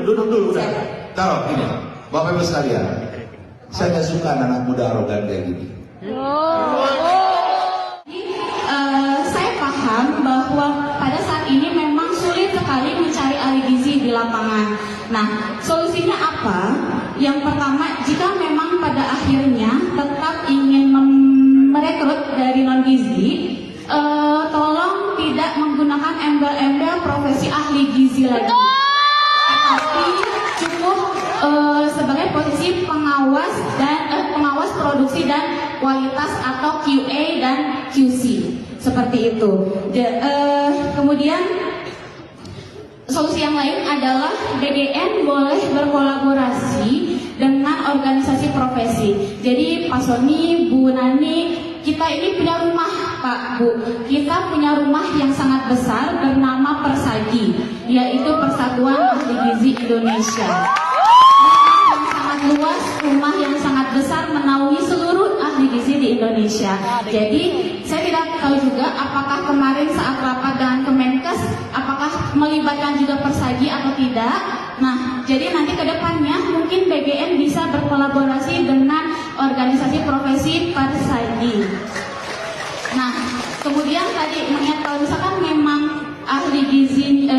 duduk dulu udah. Taruh gini, Bapak Ibu sekalian, saya nggak suka anak muda arogan kayak gini. Saya paham bahwa pada saat ini memang sulit sekali mencari ahli gizi di lapangan. Nah, solusinya apa? Yang pertama, jika memang pada akhirnya tetap ingin merekrut dari non gizi, tolong tidak menggunakan embel-embel profesi ahli gizi lagi, tapi cukup sebagai posisi pengawas dan pengawas produksi dan kualitas atau QA dan QC seperti itu. Kemudian solusi yang lain adalah BGN boleh berkolaborasi dengan organisasi profesi. Jadi Pak Sony, Bu Nani, kita ini punya rumah Pak Bu, kita punya rumah yang sangat besar bernama Persagi, yaitu Persatuan Ahli Gizi Indonesia. Yang sangat luas, rumah yang sangat besar menaungi seluruh ahli gizi di Indonesia. Jadi saya tidak tahu juga apakah kemarin saat rapat dengan Kemenkes, apakah melibatkan juga Persagi atau tidak. Nah, jadi nanti ke depannya mungkin BGN bisa berkolaborasi dengan organisasi profesi Persagi. Nah, kemudian tadi mengingat kalau misalkan memang ahli gizi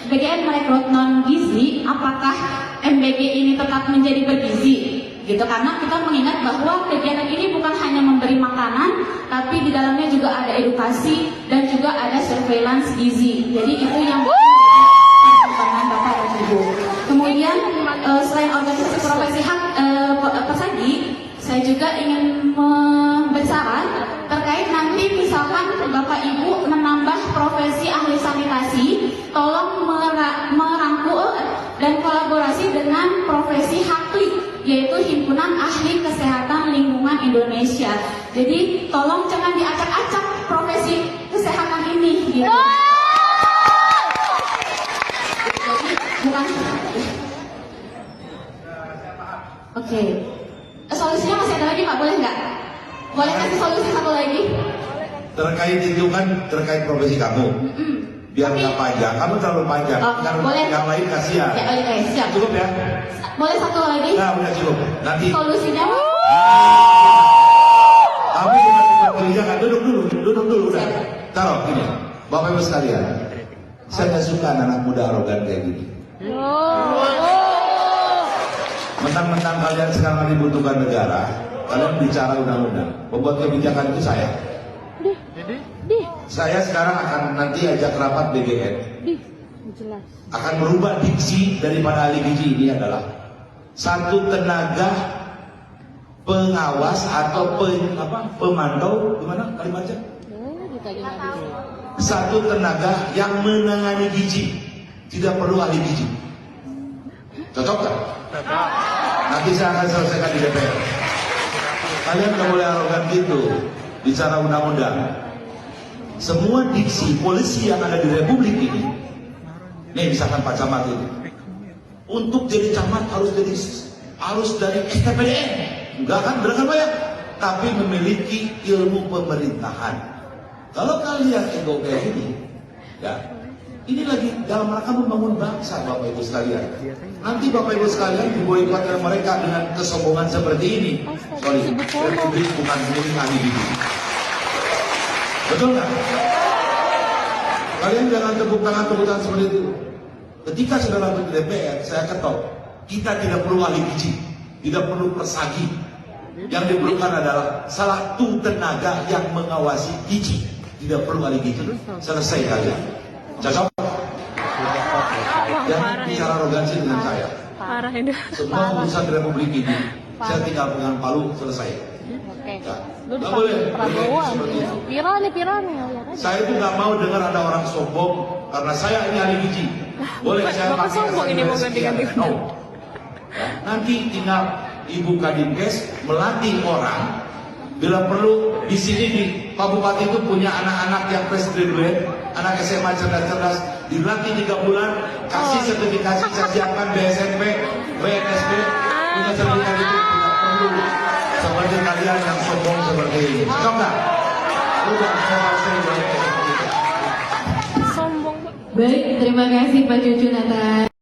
BGN merekrut non gizi, apakah MBG ini tetap menjadi bergizi? Gitu, karena kita mengingat bahwa kegiatan ini bukan hanya memberi makanan, tapi di dalamnya juga ada edukasi dan juga ada surveillance gizi. Jadi itu yang perkembangan Bapak dan Ibu. Kemudian selain organisasi profesi Persagi, saya juga ingin memberi saran terkait nanti misalkan Bapak Ibu menambah profesi ahli sanitasi, tolong merangkul dan kolaborasi dengan profesi HAKLI, yaitu Himpunan Ahli Kesehatan Lingkungan Indonesia. Jadi tolong jangan diacak-acak profesi kesehatan ini, gitu. Jadi bukan. Oke. Solusinya masih ada lagi Pak, boleh nggak? Boleh kasih solusi satu lagi? Terkait itu kan terkait profesi kamu. Biar nggak panjang, kamu terlalu panjang. Boleh. Yang lain kasihan. Ya, oke, siap. Cukup ya? Boleh satu lagi? Nah, udah cukup. Nanti Solusinya Pak? kamu dengan tempat kerja kan duduk dulu udah. Taruh gini, Bapak Ibu sekalian, saya nggak suka anak muda arogan kayak gini. Mentang-mentang kalian sekarang dibutuhkan negara, kalian bicara undang-undang, membuat kebijakan itu saya. Saya sekarang akan nanti ajak rapat BGN, akan merubah diksi daripada ahli gizi ini adalah satu tenaga pengawas atau pemantau, gimana kalimatnya? Satu tenaga yang menangani gizi, tidak perlu ahli gizi. Cocok kan? Nanti saya akan selesaikan di DPR. Kalian gak boleh arogan gitu bicara undang-undang. Semua diksi polisi yang ada di Republik ini, nih misalkan Pak Camat ini, untuk jadi camat harus dari STPDN, enggak kan berangkat banyak, tapi memiliki ilmu pemerintahan. Kalau kalian ego kayak gini, ya ini lagi dalam rangka membangun bangsa, Bapak Ibu sekalian. Nanti Bapak Ibu sekalian diboikot oleh mereka dengan kesombongan seperti ini. Sorry, Republik bukan milik ahli gizi. Betul nggak? Kalian jangan tepuk tangan seperti itu. Ketika saudara di DPR, saya ketok, kita tidak perlu ahli gizi, tidak perlu Persagi. Yang diperlukan adalah satu tenaga yang mengawasi gizi, tidak perlu ahli gizi. Selesai kalian. Cocok? Jangan bicara arogansi dengan saya. Semua urusan Republik ini, saya tinggal pegang palu, selesai. Nggak boleh seperti itu. Viral nih. Saya itu nggak mau dengar ada orang sombong karena saya ini ahli gizi. Boleh saya pakai sombong ini mau ganti-ganti. No. Nanti tinggal Ibu Kadinkes melatih orang. Bila perlu di sini di Pak Bupati itu punya anak-anak yang fresh graduate, anak SMA cerdas-cerdas, dilatih 3 bulan, kasih sertifikasi, saya siapkan BSMP, BNSP, punya sertifikat itu tidak perlu seperti kalian yang sombong seperti ini. Cocok nggak? Udah saya Sombong. Baik, terima kasih Pak Cucu Nata.